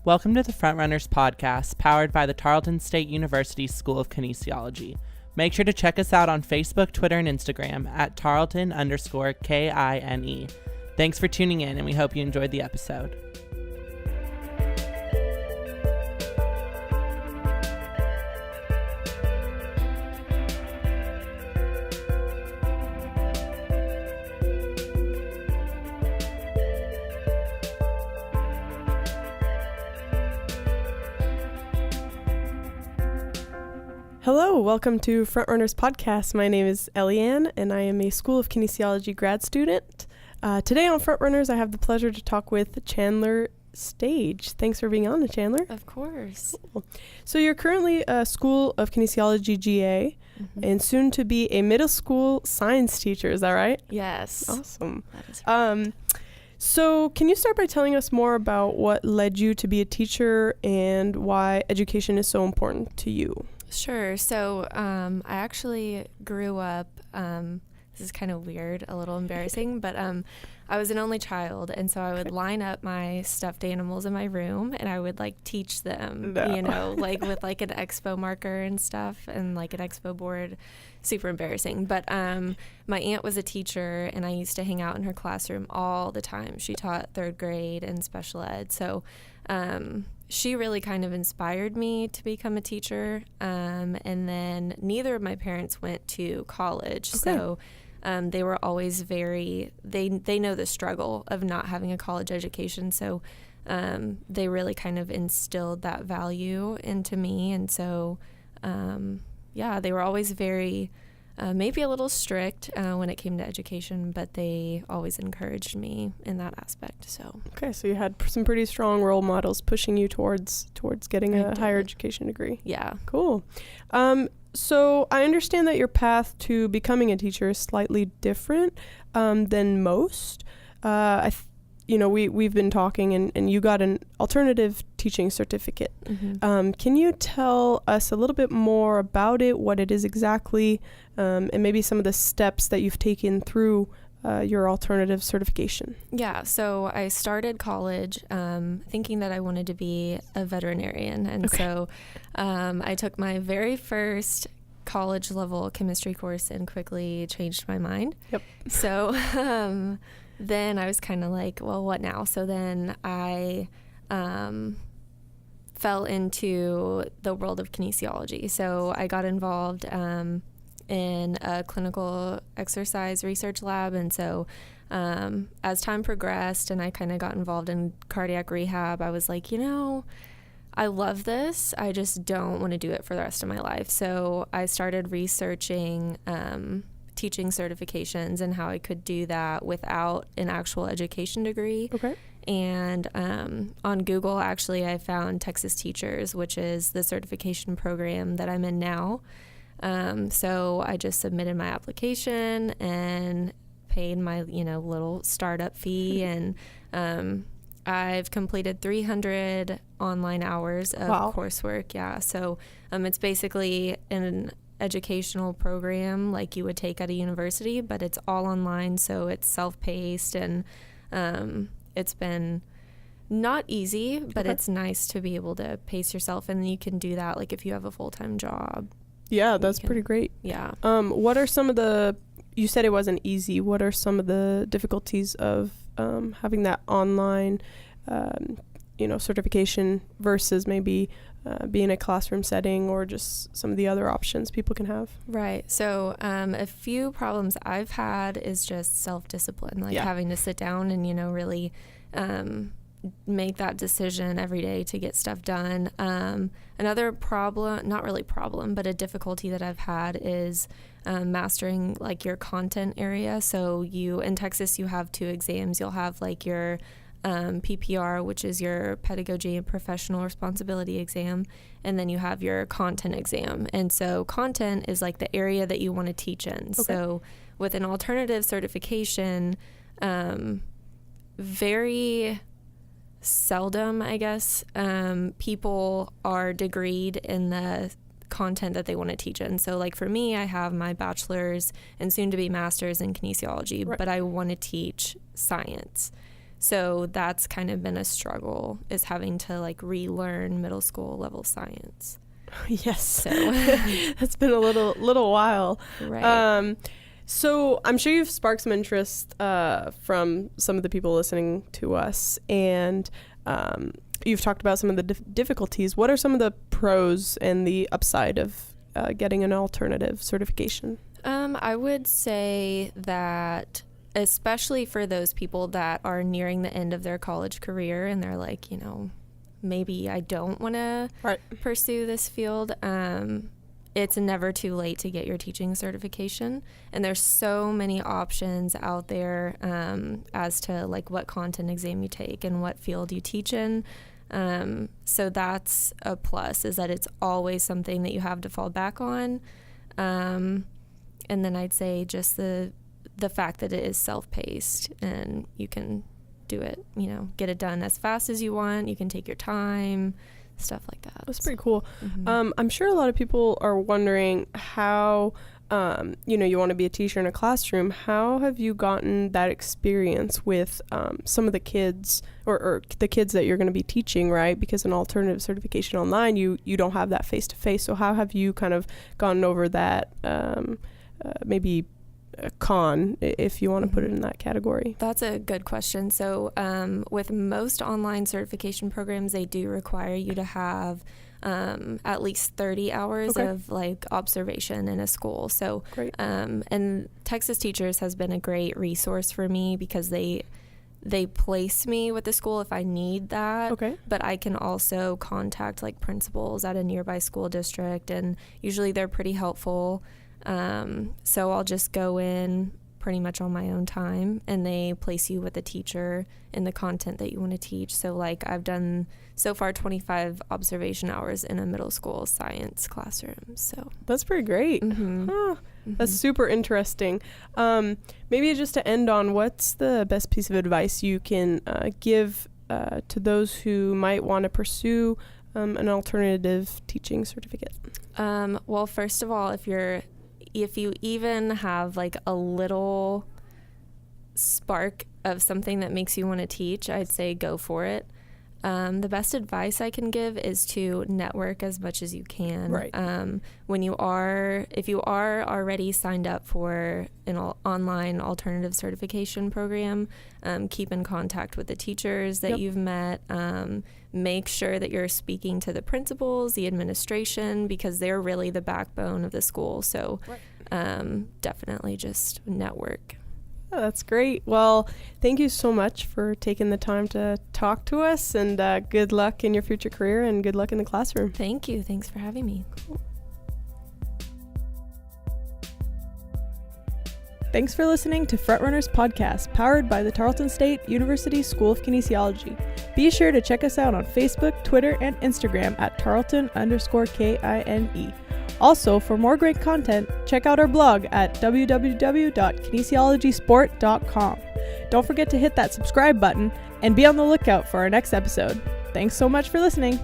Welcome to the Frontrunners podcast, powered by the Tarleton State University School of Kinesiology. Make sure to check us out on Facebook, Twitter, and Instagram at Tarleton_KINE. Thanks for tuning in, and we hope you enjoyed the episode. Hello, welcome to Frontrunners podcast. My name is Elianne, and I am a School of Kinesiology grad student. Today on Frontrunners, I have the pleasure to talk with Chandler Stage. Thanks for being on, Chandler. Of course. Cool. So you're currently a School of Kinesiology GA, and soon to be a middle school science teacher. Is that right? Yes. Awesome. That is right. So can you start by telling us more about what led you to be a teacher and why education is so important to you? Sure. So I actually grew up, this is kind of weird, a little embarrassing, but I was an only child, and so I would line up my stuffed animals in my room, and I would teach them, with an expo marker and stuff, and an expo board. Super embarrassing. But my aunt was a teacher, and I used to hang out in her classroom all the time. She taught third grade and special ed. So she really kind of inspired me to become a teacher. And then neither of my parents went to college. Okay. So they were always they know the struggle of not having a college education. So they really kind of instilled that value into me. And so, they were always very, maybe a little strict when it came to education, but they always encouraged me in that aspect. So okay, so you had some pretty strong role models pushing you towards getting a higher education degree. Yeah. Cool. So I understand that your path to becoming a teacher is slightly different than most. We've been talking, and you got an alternative teaching certificate. Mm-hmm. Can you tell us a little bit more about it, what it is exactly, and maybe some of the steps that you've taken through your alternative certification? Yeah, so I started college thinking that I wanted to be a veterinarian, and so I took my very first college level chemistry course and quickly changed my mind. Yep. So then I was kind of well, what now? So then I fell into the world of kinesiology. So I got involved in a clinical exercise research lab. And so as time progressed and I kind of got involved in cardiac rehab, I was I love this. I just don't want to do it for the rest of my life. So I started researching teaching certifications and how I could do that without an actual education degree. Okay. And on Google, actually, I found Texas Teachers, which is the certification program that I'm in now. So I just submitted my application and paid my, little startup fee. And I've completed 300 online hours of coursework. Yeah. So it's basically an educational program like you would take at a university, but it's all online, so it's self-paced, and it's been not easy, but it's nice to be able to pace yourself, and you can do that if you have a full-time job. Yeah, that's pretty great. Yeah. What are some of you said it wasn't easy, what are some of the difficulties of having that online certification versus maybe being a classroom setting, or just some of the other options people can have? Right. So a few problems I've had is just self-discipline, having to sit down and, really make that decision every day to get stuff done. Another problem, not really problem, but a difficulty that I've had is mastering your content area. So in Texas, you have 2 exams. You'll have your PPR, which is your pedagogy and professional responsibility exam, and then you have your content exam. And so content is the area that you want to teach in. Okay. So with an alternative certification, very seldom, I guess, people are degreed in the content that they want to teach in. So for me, I have my bachelor's and soon to be master's in kinesiology, right, but I want to teach science. So that's kind of been a struggle, is having to like relearn middle school level science. Yes. So That's been a little while. right. So I'm sure you've sparked some interest from some of the people listening to us, and you've talked about some of the difficulties. What are some of the pros and the upside of getting an alternative certification? I would say that, especially for those people that are nearing the end of their college career and they're like, maybe I don't want to pursue this field, it's never too late to get your teaching certification. And there's so many options out there as to like what content exam you take and what field you teach in. So that's a plus, is that it's always something that you have to fall back on. And then I'd say just the fact that it is self-paced and you can do it, get it done as fast as you want. You can take your time, stuff like that. That's pretty cool. Mm-hmm. I'm sure a lot of people are wondering how, you want to be a teacher in a classroom. How have you gotten that experience with some of the kids or the kids that you're going to be teaching, right? Because an alternative certification online, you don't have that face-to-face. So how have you kind of gone over that maybe a con, if you want to put it in that category? That's a good question. So with most online certification programs, they do require you to have at least 30 hours of like observation in a school. So and Texas Teachers has been a great resource for me because they place me with the school if I need that. But I can also contact like principals at a nearby school district, and usually they're pretty helpful. So I'll just go in pretty much on my own time, and they place you with a teacher in the content that you want to teach. So like I've done so far 25 observation hours in a middle school science classroom. So that's pretty great. Mm-hmm. That's super interesting. Maybe just to end on, what's the best piece of advice you can give to those who might want to pursue an alternative teaching certificate? Well, first of all, if you even have like a little spark of something that makes you want to teach, I'd say go for it. The best advice I can give is to network as much as you can. If you are already signed up for an online alternative certification program, keep in contact with the teachers that you've met. Make sure that you're speaking to the principals, the administration, because they're really the backbone of the school. So definitely just network. Oh, that's great. Well, thank you so much for taking the time to talk to us, and good luck in your future career and good luck in the classroom. Thank you. Thanks for having me. Thanks for listening to Frontrunners podcast, powered by the Tarleton State University School of Kinesiology. Be sure to check us out on Facebook, Twitter, and Instagram at Tarleton_KINE. Also, for more great content, check out our blog at www.kinesiologysport.com. Don't forget to hit that subscribe button and be on the lookout for our next episode. Thanks so much for listening.